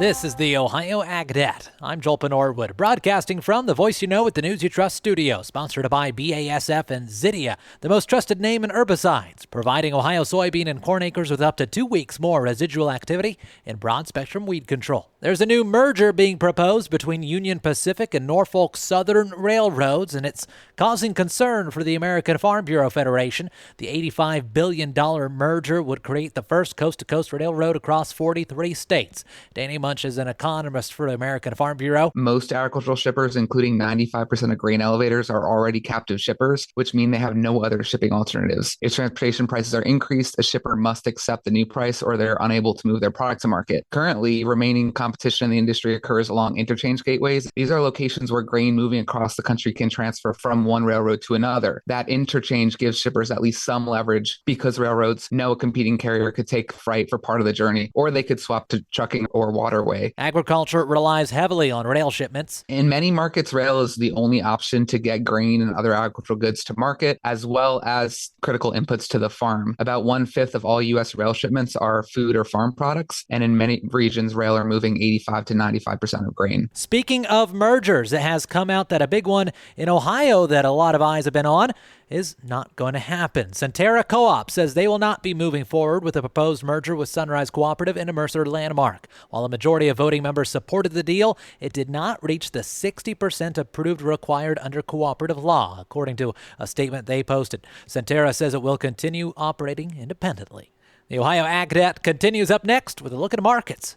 This is the Ohio AgNet. I'm Joel Norwood, broadcasting from the Voice You Know with the News You Trust studio, sponsored by BASF and Zydia, the most trusted name in herbicides, providing Ohio soybean and corn acres with up to 2 weeks more residual activity in broad-spectrum weed control. There's a new merger being proposed between Union Pacific and Norfolk Southern Railroads, and it's causing concern for the American Farm Bureau Federation. The $85 billion merger would create the first coast-to-coast railroad across 43 states. Danny Munch is an economist for the American Farm Bureau. Most agricultural shippers, including 95% of grain elevators, are already captive shippers, which mean they have no other shipping alternatives. If transportation prices are increased, a shipper must accept the new price or they're unable to move their product to market. Currently, remaining competition in the industry occurs along interchange gateways. These are locations where grain moving across the country can transfer from one railroad to another. That interchange gives shippers at least some leverage because railroads know a competing carrier could take freight for part of the journey, or they could swap to trucking or waterway. Agriculture relies heavily on rail shipments. In many markets, rail is the only option to get grain and other agricultural goods to market, as well as critical inputs to the farm. About 1/5 of all U.S. rail shipments are food or farm products, and in many regions, rail are moving 85 to 95% of grain. Speaking of mergers, it has come out that a big one in Ohio that a lot of eyes have been on is not going to happen. Centerra Co-op says they will not be moving forward with a proposed merger with Sunrise Cooperative and Mercer Landmark. While a majority of voting members supported the deal, it did not reach the 60% approved required under cooperative law, according to a statement they posted. Centerra says it will continue operating independently. The Ohio AgNet continues up next with a look at markets.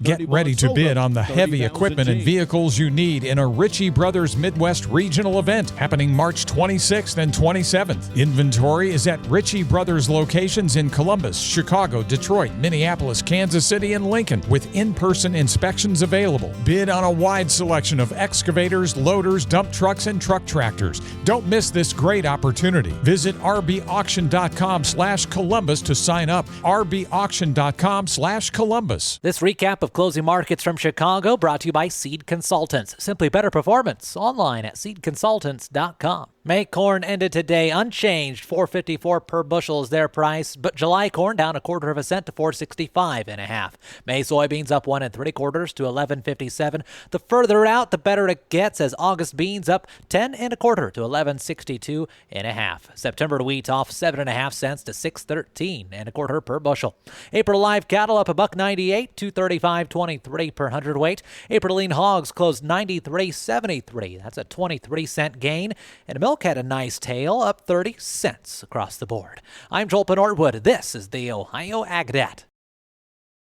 Get ready to bid on the heavy equipment and vehicles you need in a Ritchie Brothers Midwest Regional event happening March 26th and 27th. Inventory is at Ritchie Brothers locations in Columbus, Chicago, Detroit, Minneapolis, Kansas City, and Lincoln, with in-person inspections available. Bid on a wide selection of excavators, loaders, dump trucks, and truck tractors. Don't miss this great opportunity. Visit rbauction.com/Columbus to sign up. rbauction.com/Columbus. This recap of closing markets from Chicago brought to you by Seed Consultants. Simply better performance. Online at seedconsultants.com. May corn ended today unchanged. $4.54 per bushel is their price, but July corn down 1/4 cent to $4.65 1/2. May soybeans up 1 3/4 to $11.57. The further out, the better it gets, as August beans up 10 1/4 to $11.62 1/2. September wheat off 7.5 cents to $6.13 1/4 per bushel. April live cattle up $1.98, $235.23 per hundredweight. April lean hogs closed 93.73. That's a 23-cent gain, and milk had a nice tail, up 30 cents across the board. I'm Joel Norwood. This is the Ohio AgNet.